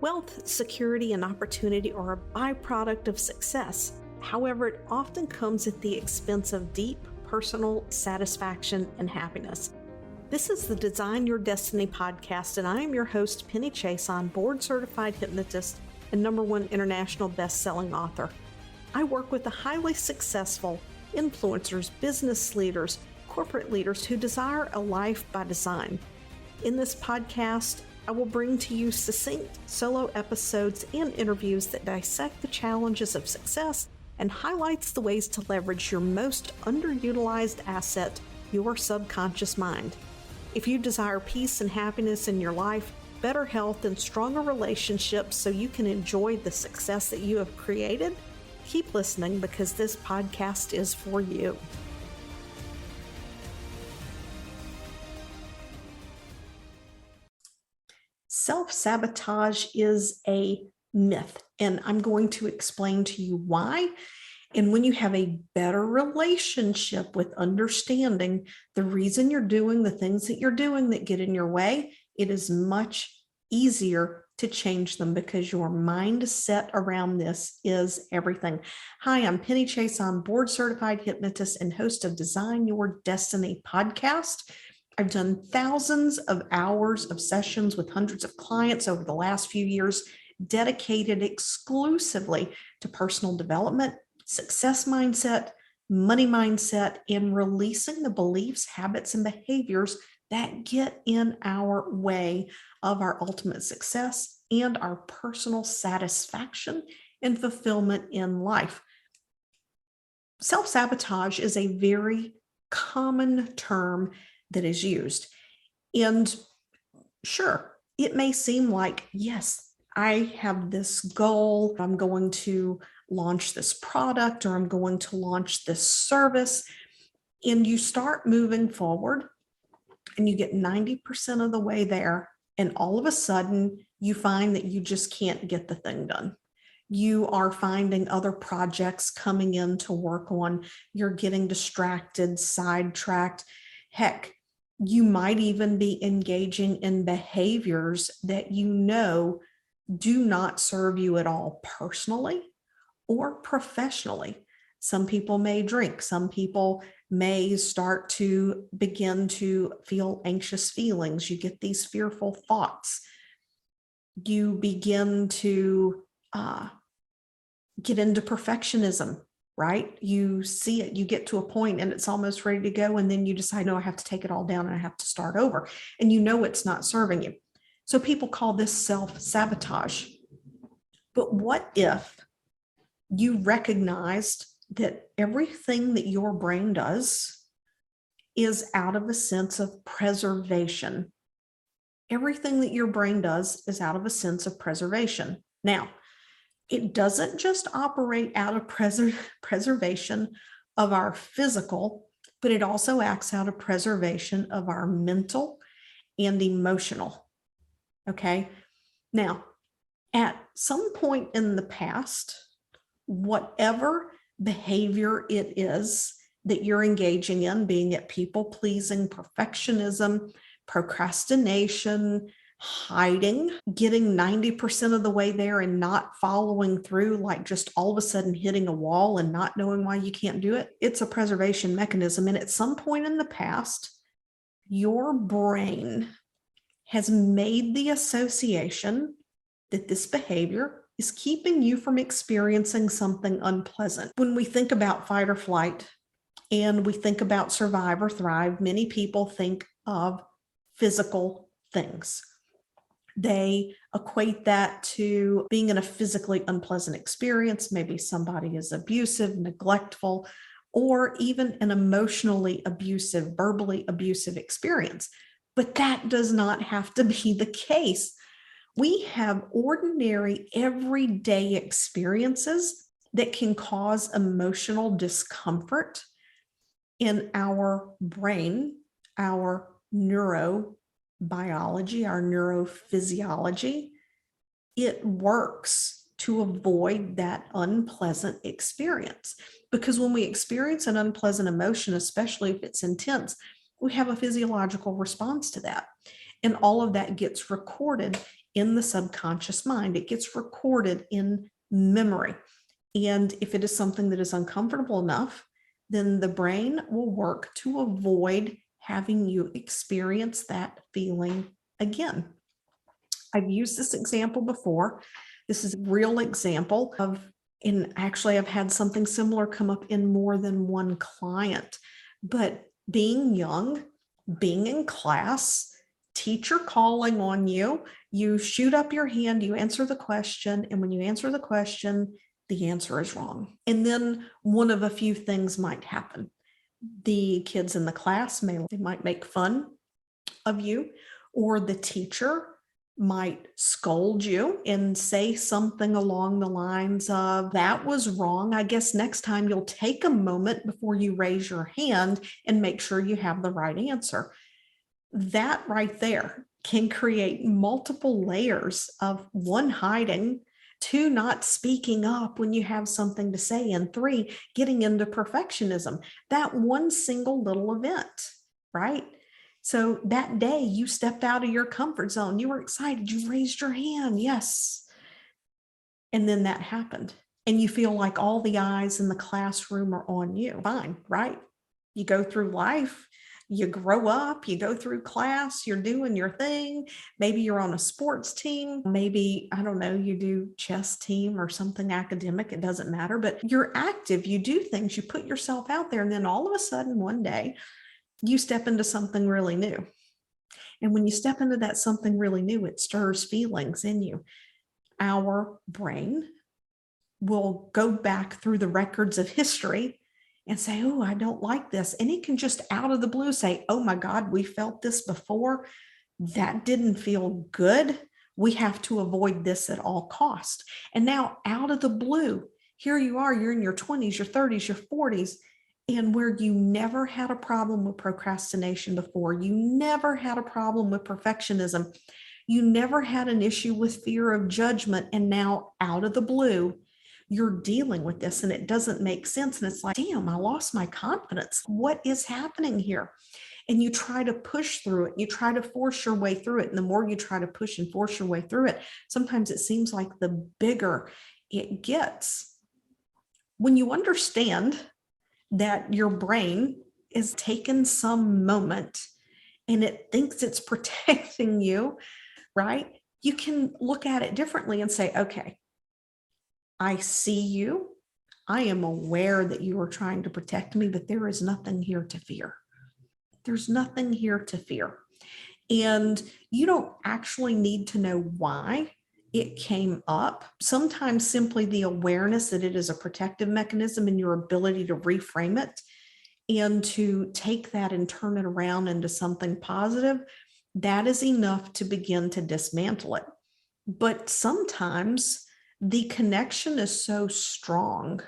Wealth, security, and opportunity are a byproduct of success. However, it often comes at the expense of deep personal satisfaction and happiness. This is the Design Your Destiny podcast, and I am your host, Penny Chason, board-certified hypnotist and #1 international best-selling author. I work with the highly successful influencers, business leaders, corporate leaders who desire a life by design. In this podcast, I will bring to you succinct solo episodes and interviews that dissect the challenges of success and highlights the ways to leverage your most underutilized asset, your subconscious mind. If you desire peace and happiness in your life, better health, and stronger relationships so you can enjoy the success that you have created, keep listening because this podcast is for you. Self-sabotage is a myth, and I'm going to explain to you why. And when you have a better relationship with understanding the reason you're doing the things that you're doing that get in your way, it is much easier to change them because your mindset around this is everything. Hi, I'm Penny Chason, board-certified hypnotist and host of Design Your Destiny podcast. I've done thousands of hours of sessions with hundreds of clients over the last few years, dedicated exclusively to personal development, success mindset, money mindset, and releasing the beliefs, habits, and behaviors that get in our way of our ultimate success and our personal satisfaction and fulfillment in life. Self-sabotage is a very common term that is used. And sure, it may seem like, yes, I have this goal. I'm going to launch this product or I'm going to launch this service. And you start moving forward and you get 90% of the way there. And all of a sudden, you find that you just can't get the thing done. You are finding other projects coming in to work on. You're getting distracted, sidetracked. Heck, you might even be engaging in behaviors that you know do not serve you at all personally or professionally. Some people may drink. Some people may start to begin to feel anxious feelings. You get these fearful thoughts. You begin to get into perfectionism. Right? You see it, you get to a point and it's almost ready to go. And then you decide, no, I have to take it all down and I have to start over. And you know it's not serving you. So people call this self-sabotage. But what if you recognized that everything that your brain does is out of a sense of preservation? Everything that your brain does is out of a sense of preservation. Now, it doesn't just operate out of preservation of our physical, but it also acts out of preservation of our mental and emotional. Okay. Now, at some point in the past, whatever behavior it is that you're engaging in, being it people pleasing, perfectionism, procrastination, hiding, getting 90% of the way there and not following through, like just all of a sudden hitting a wall and not knowing why you can't do it. It's a preservation mechanism. And at some point in the past, your brain has made the association that this behavior is keeping you from experiencing something unpleasant. When we think about fight or flight and we think about survive or thrive, many people think of physical things. They equate that to being in a physically unpleasant experience. Maybe somebody is abusive, neglectful, or even an emotionally abusive, verbally abusive experience. But that does not have to be the case. We have ordinary, everyday experiences that can cause emotional discomfort in our brain, our neurobiology, our neurophysiology. It works to avoid that unpleasant experience. Because when we experience an unpleasant emotion, especially if it's intense, we have a physiological response to that. And all of that gets recorded in the subconscious mind. It gets recorded in memory. And if it is something that is uncomfortable enough, then the brain will work to avoid having you experience that feeling again. I've used this example before. This is a real example of, and actually I've had something similar come up in more than one client. But being young, being in class, teacher calling on you, you shoot up your hand, you answer the question, and when you answer the question, the answer is wrong. And then one of a few things might happen. The kids in the class might make fun of you, or the teacher might scold you and say something along the lines of, that was wrong. I guess next time you'll take a moment before you raise your hand and make sure you have the right answer. That right there can create multiple layers of, one, hiding, two, not speaking up when you have something to say, and three, getting into perfectionism. That one single little event, right? So that day you stepped out of your comfort zone, you were excited, you raised your hand, yes. And then that happened. And you feel like all the eyes in the classroom are on you. Fine, right? You go through life, you grow up, you go through class, you're doing your thing. Maybe you're on a sports team. Maybe, I don't know, you do chess team or something academic. It doesn't matter, but you're active. You do things, you put yourself out there. And then all of a sudden one day you step into something really new. And when you step into that something really new, it stirs feelings in you. Our brain will go back through the records of history and say, oh, I don't like this. And it can just out of the blue say, oh my God, we felt this before. That didn't feel good. We have to avoid this at all costs. And now out of the blue, here you are, you're in your 20s, your 30s, your 40s, and where you never had a problem with procrastination before, you never had a problem with perfectionism, you never had an issue with fear of judgment, and now out of the blue, you're dealing with this and it doesn't make sense. And it's like, damn, I lost my confidence. What is happening here? And you try to push through it. You try to force your way through it. And the more you try to push and force your way through it, sometimes it seems like the bigger it gets. When you understand that your brain is taking some moment and it thinks it's protecting you, right? You can look at it differently and say, okay, I see you. I am aware that you are trying to protect me, but there is nothing here to fear. There's nothing here to fear. And you don't actually need to know why it came up. Sometimes simply the awareness that it is a protective mechanism and your ability to reframe it and to take that and turn it around into something positive, that is enough to begin to dismantle it. But sometimes the connection is so strong,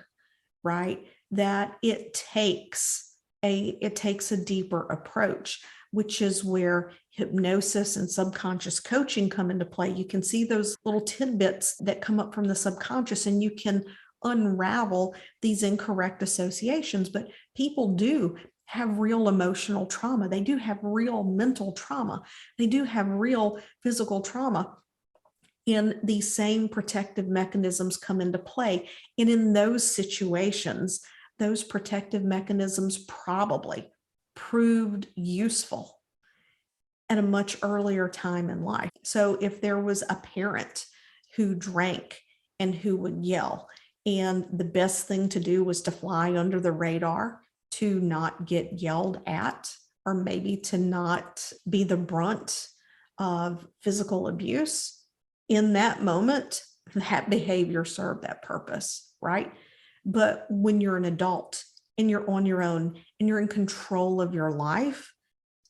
right, that it takes a deeper approach, which is where hypnosis and subconscious coaching come into play. You can see those little tidbits that come up from the subconscious, and you can unravel these incorrect associations. But people do have real emotional trauma. They do have real mental trauma. They do have real physical trauma. And these same protective mechanisms come into play. And in those situations, those protective mechanisms probably proved useful at a much earlier time in life. So if there was a parent who drank and who would yell, and the best thing to do was to fly under the radar to not get yelled at, or maybe to not be the brunt of physical abuse, in that moment, that behavior served that purpose, right? But when you're an adult and you're on your own and you're in control of your life,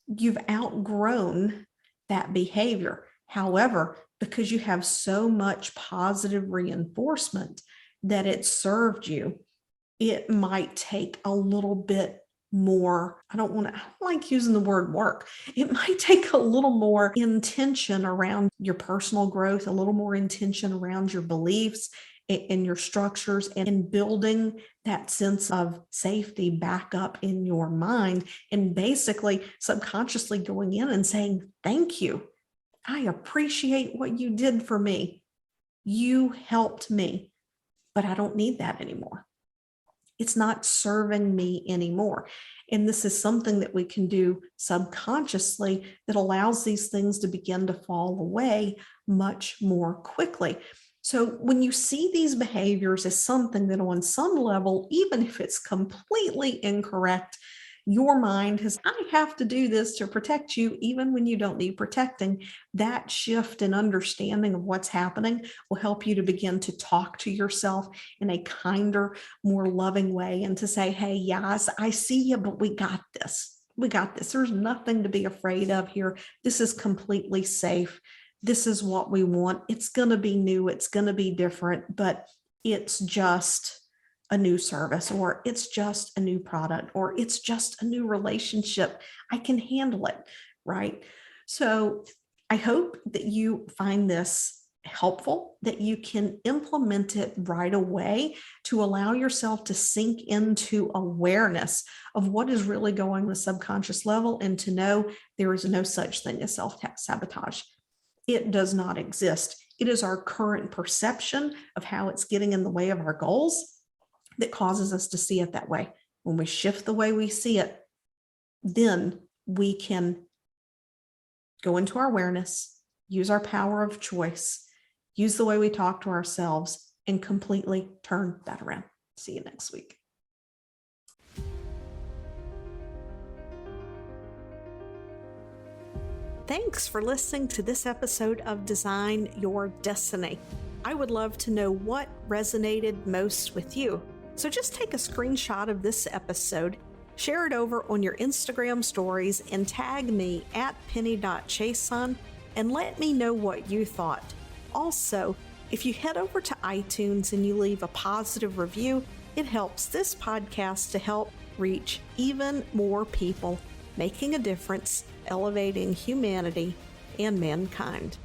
you've outgrown that behavior. However, because you have so much positive reinforcement that it served you, it might take a little bit more. I don't like using the word work. It might take a little more intention around your personal growth, a little more intention around your beliefs and your structures, and in building that sense of safety back up in your mind, and basically subconsciously going in and saying, thank you I appreciate what you did for me. You helped me, but I don't need that anymore. It's not serving me anymore. And this is something that we can do subconsciously that allows these things to begin to fall away much more quickly. So when you see these behaviors as something that on some level, even if it's completely incorrect, your mind has, I have to do this to protect you, even when you don't need protecting. That shift in understanding of what's happening will help you to begin to talk to yourself in a kinder, more loving way and to say, hey, yes, I see you, but we got this. We got this. There's nothing to be afraid of here. This is completely safe. This is what we want. It's going to be new. It's going to be different, but it's just a new service, or it's just a new product, or it's just a new relationship. I can handle it, right? So I hope that you find this helpful, that you can implement it right away to allow yourself to sink into awareness of what is really going on the subconscious level, and to know there is no such thing as self-sabotage. It does not exist. It is our current perception of how it's getting in the way of our goals that causes us to see it that way. When we shift the way we see it, then we can go into our awareness, use our power of choice, use the way we talk to ourselves, and completely turn that around. See you next week. Thanks for listening to this episode of Design Your Destiny. I would love to know what resonated most with you. So just take a screenshot of this episode, share it over on your Instagram stories, and tag me at penny.chason and let me know what you thought. Also, if you head over to iTunes and you leave a positive review, it helps this podcast to help reach even more people, making a difference, elevating humanity and mankind.